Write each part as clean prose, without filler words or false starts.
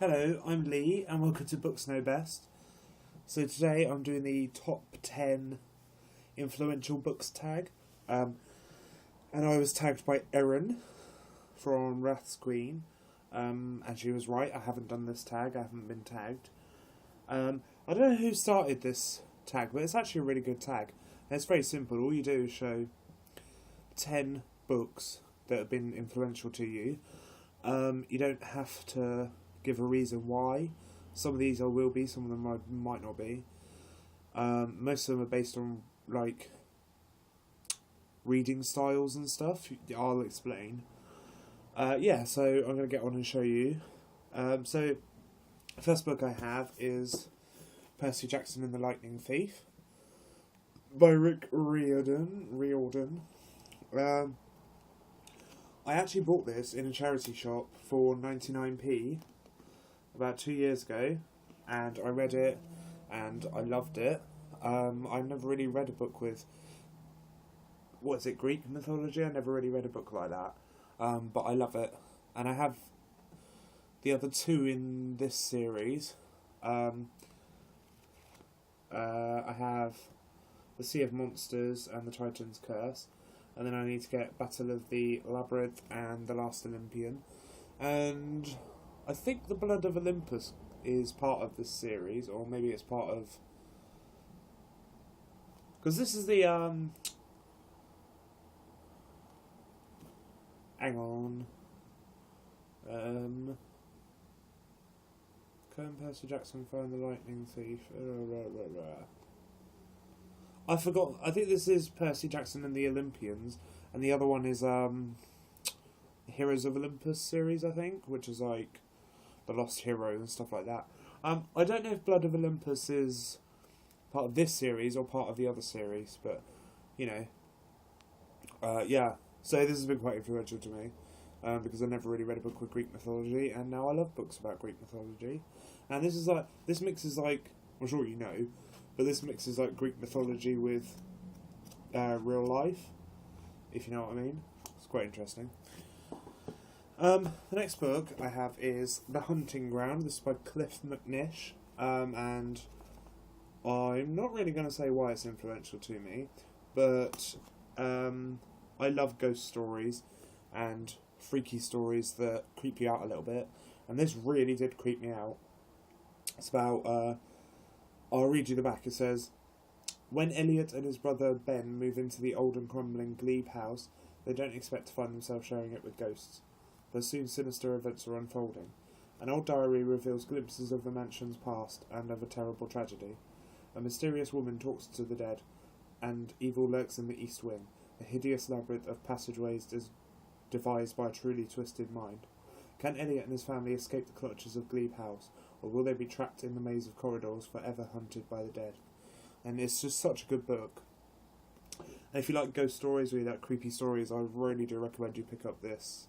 Hello, I'm Lee, and welcome to Books Know Best. So today I'm doing the top 10 influential books tag, and I was tagged by Erin from Wrathsqueen, and she was right, I haven't done this tag, I haven't been tagged. I don't know who started this tag, but it's actually a really good tag. And it's very simple, all you do is show 10 books that have been influential to you. You don't have to give a reason why. Some of these I will be, some of them I might not be. Most of them are based on like reading styles and stuff. I'll explain. So I'm going to get on and show you. So the first book I have is Percy Jackson and the Lightning Thief by Rick Riordan. I actually bought this in a charity shop for 99p about 2 years ago, and I read it and I loved it. I've never really read a book with, Greek mythology? I never really read a book like that, but I love it. And I have the other two in this series. I have The Sea of Monsters and The Titan's Curse, and then I need to get Battle of the Labyrinth and The Last Olympian, and I think The Blood of Olympus is part of this series, or maybe it's part of... Because this is the, hang on. Can Percy Jackson find the Lightning Thief? I forgot, I think this is Percy Jackson and the Olympians, and the other one is, Heroes of Olympus series, I think, which is like The Lost Hero and stuff like that. I don't know if Blood of Olympus is part of this series or part of the other series, but, you know. So this has been quite influential to me, because I never really read a book with Greek mythology, and now I love books about Greek mythology. And this mixes like, I'm sure you know, but this mixes like Greek mythology with real life, if you know what I mean. It's quite interesting. The next book I have is The Hunting Ground. This is by Cliff McNish, and I'm not really going to say why it's influential to me, but I love ghost stories and freaky stories that creep you out a little bit, and this really did creep me out. It's about, I'll read you the back. It says, when Elliot and his brother Ben move into the old and crumbling glebe house, they don't expect to find themselves sharing it with ghosts. But soon sinister events are unfolding. An old diary reveals glimpses of the mansion's past and of a terrible tragedy. A mysterious woman talks to the dead, and evil lurks in the east wing, a hideous labyrinth of passageways devised by a truly twisted mind. Can Elliot and his family escape the clutches of Glebe House, or will they be trapped in the maze of corridors forever hunted by the dead? And it's just such a good book. And if you like ghost stories or you like creepy stories, I really do recommend you pick up this,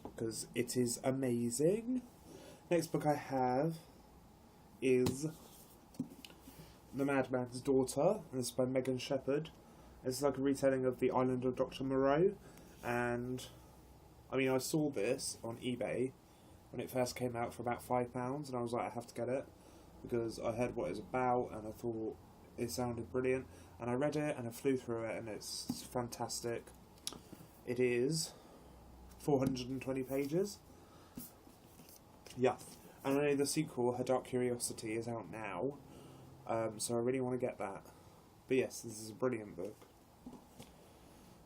because it is amazing. Next book I have is The Madman's Daughter, and this is by Megan Shepherd. It's like a retelling of The Island of Dr. Moreau, and I mean, I saw this on eBay when it first came out for about £5, and I was like, I have to get it, because I heard what it was about, and I thought it sounded brilliant, and I read it, and I flew through it, and it's fantastic. It is 420 pages. Yeah. And I know the sequel, Her Dark Curiosity, is out now, so I really want to get that. But yes, this is a brilliant book.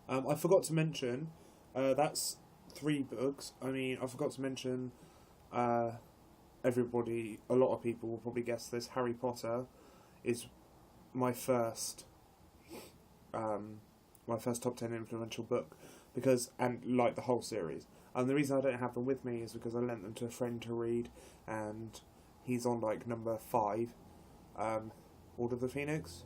I forgot to mention, that's 3 books. I mean, I forgot to mention, a lot of people will probably guess this, Harry Potter is my first top 10 influential book, and like the whole series. And the reason I don't have them with me is because I lent them to a friend to read, and he's on like number 5, Order of the Phoenix.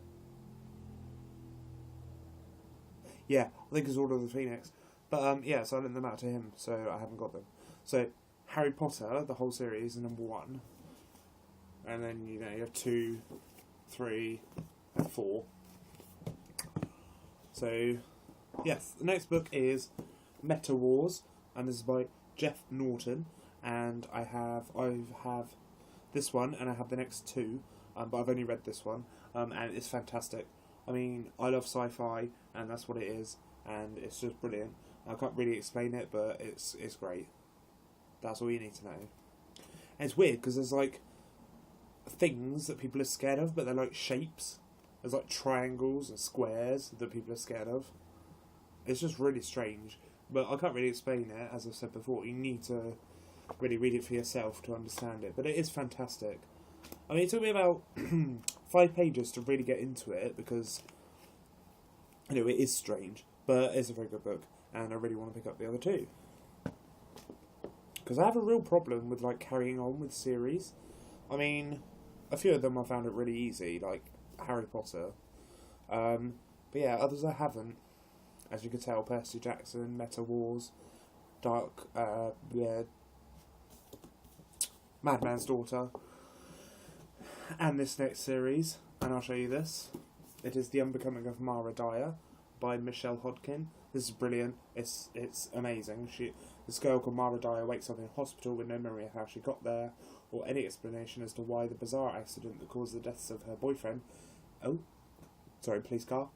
Yeah, I think it's Order of the Phoenix. But so I lent them out to him, so I haven't got them. So Harry Potter, the whole series, is number 1, and then you have 2, 3, and 4. So yes, the next book is Meta Wars, and this is by Jeff Norton, and I have this one, and I have the next two, but I've only read this one, and it's fantastic. I mean, I love sci-fi, and that's what it is, and it's just brilliant. I can't really explain it, but it's great. That's all you need to know. And it's weird because there's like things that people are scared of, but they're like shapes. There's like triangles and squares that people are scared of. It's just really strange, but I can't really explain it. As I've said before, you need to really read it for yourself to understand it. But it is fantastic. I mean, it took me about 5 pages to really get into it because, you know, it is strange, but it's a very good book, and I really want to pick up the other two. Because I have a real problem with like carrying on with series. I mean, a few of them I found it really easy, like Harry Potter. But yeah, others I haven't. As you can tell, Percy Jackson, Meta Wars, Madman's Daughter, and this next series, and I'll show you this. It is The Unbecoming of Mara Dyer by Michelle Hodkin. This is brilliant. It's amazing. This girl called Mara Dyer wakes up in hospital with no memory of how she got there, or any explanation as to why the bizarre accident that caused the deaths of her boyfriend. Oh, sorry, police car.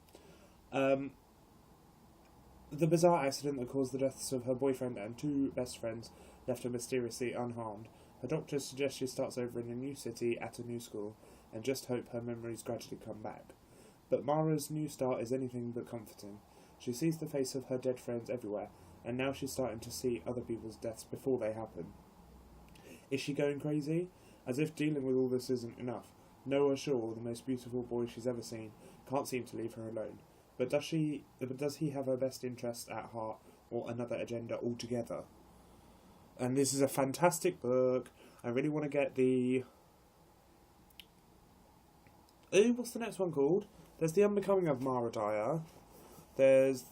The bizarre accident that caused the deaths of her boyfriend and 2 best friends left her mysteriously unharmed. Her doctor suggests she starts over in a new city at a new school, and just hope her memories gradually come back. But Mara's new start is anything but comforting. She sees the face of her dead friends everywhere, and now she's starting to see other people's deaths before they happen. Is she going crazy? As if dealing with all this isn't enough, Noah Shaw, the most beautiful boy she's ever seen, can't seem to leave her alone. But does he have her best interest at heart, or another agenda altogether? And this is a fantastic book. I really want to get the... what's the next one called? There's The Unbecoming of Mara Dyer. There's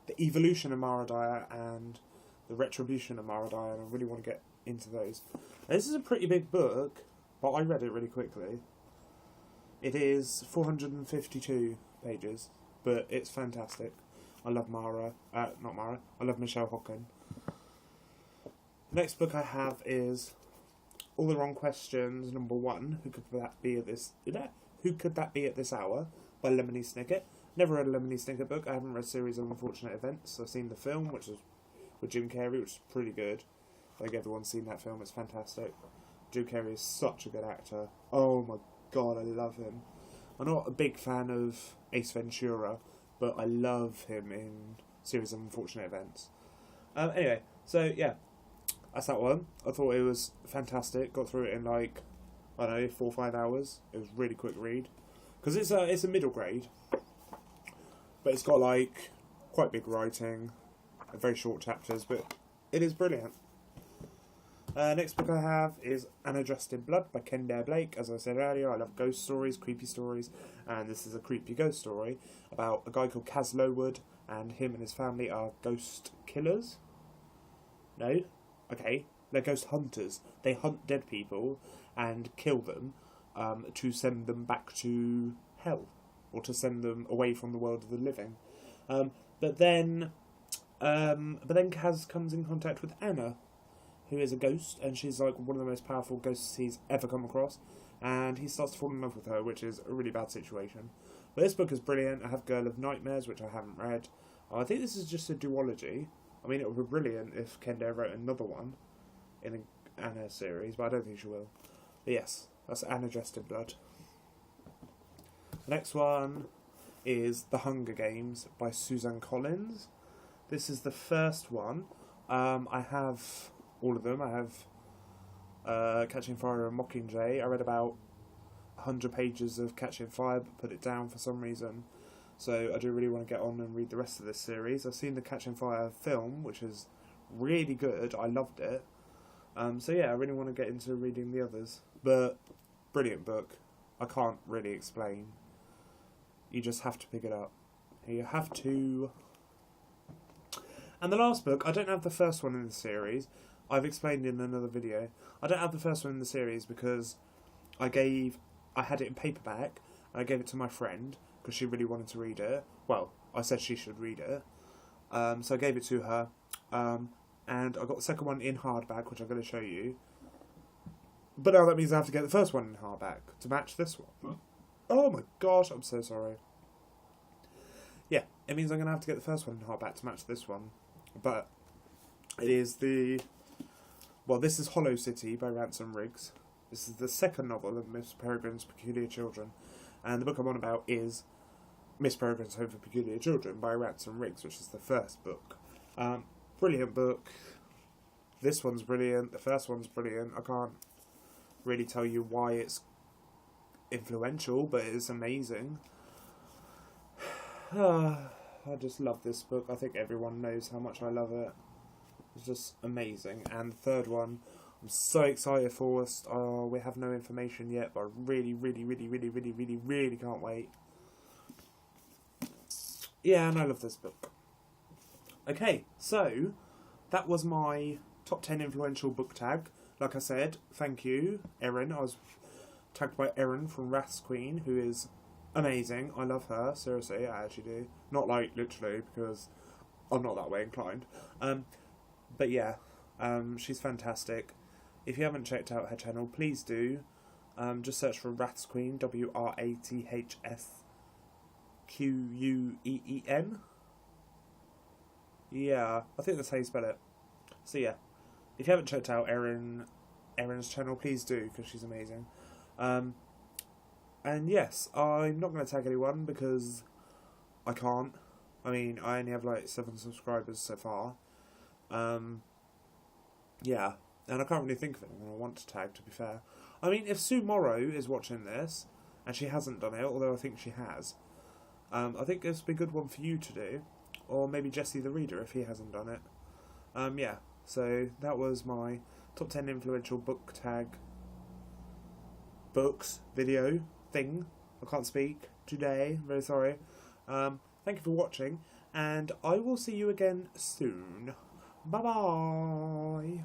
The Evolution of Mara Dyer and The Retribution of Mara Dyer, and I really want to get into those. Now, this is a pretty big book, but I read it really quickly. It is 452 pages, but it's fantastic. I love I love Michelle Hodkin. The next book I have is All the Wrong Questions, number 1. Who could that be at this hour? By Lemony Snicket. Never read a Lemony Snicket book. I haven't read Series of Unfortunate Events. I've seen the film, which was with Jim Carrey, which is pretty good. I think everyone's seen that film. It's fantastic. Jim Carrey is such a good actor. Oh my god, I love him. I'm not a big fan of Ace Ventura, but I love him in Series of Unfortunate Events. Anyway, so yeah, that's that one. I thought it was fantastic. Got through it in like, I don't know, 4 or 5 hours. It was a really quick read. Because it's a middle grade, but it's got like quite big writing, very short chapters, but it is brilliant. Next book I have is Anna Dressed in Blood by Kendare Blake. As I said earlier, I love ghost stories, creepy stories, and this is a creepy ghost story about a guy called Kaz Lowood, and him and his family are ghost killers. No? Okay. They're ghost hunters. They hunt dead people and kill them to send them back to hell, or to send them away from the world of the living. But then Kaz comes in contact with Anna, who is a ghost, and she's like one of the most powerful ghosts he's ever come across, and he starts to fall in love with her, which is a really bad situation. But this book is brilliant. I have Girl of Nightmares, which I haven't read. I think this is just a duology. I mean, it would be brilliant if Kendare wrote another one in an Anna series, but I don't think she will. But yes, that's Anna Dressed in Blood. The next one is The Hunger Games by Suzanne Collins. This is the first one. I have all of them. I have Catching Fire and Mockingjay. I read about 100 pages of Catching Fire, but put it down for some reason. So I do really want to get on and read the rest of this series. I've seen the Catching Fire film, which is really good. I loved it. So yeah, I really want to get into reading the others. But brilliant book. I can't really explain. You just have to pick it up. You have to. And the last book, I don't have the first one in the series. I've explained in another video. I don't have the first one in the series because I had it in paperback, and I gave it to my friend because she really wanted to read it. Well, I said she should read it. So I gave it to her, and and I got the second one in hardback, which I'm going to show you. But now that means I have to get the first one in hardback to match this one. Oh my gosh, I'm so sorry. Yeah, it means I'm going to have to get the first one in hardback to match this one. But it is the... Well, this is Hollow City by Ransom Riggs. This is the second novel of Miss Peregrine's Peculiar Children. And the book I'm on about is Miss Peregrine's Home for Peculiar Children by Ransom Riggs, which is the first book. Brilliant book. This one's brilliant. The first one's brilliant. I can't really tell you why it's influential, but it's amazing. I just love this book. I think everyone knows how much I love it. It's just amazing. And the third one, I'm so excited for. We have no information yet, but I really can't wait. Yeah, and I love this book. Okay, so that was my top 10 influential book tag. Like I said, thank you, Erin. I was tagged by Erin from Wrathsqueen, who is amazing. I love her, seriously, I actually do. Not like literally, because I'm not that way inclined. But yeah, she's fantastic. If you haven't checked out her channel, please do. Just search for Wrathsqueen, WRATHSQUEEN. Yeah, I think that's how you spell it. So yeah, if you haven't checked out Erin's channel, please do, because she's amazing. And yes, I'm not going to tag anyone because I can't. I mean, I only have like 7 subscribers so far. Yeah, and I can't really think of anyone I want to tag, to be fair. I mean, if Sue Morrow is watching this, and she hasn't done it, although I think she has, I think this would be a good one for you to do. Or maybe Jesse the Reader, if he hasn't done it. Yeah, so that was my top 10 influential book tag books video thing. I can't speak today, I'm very sorry. Thank you for watching, and I will see you again soon. Bye bye.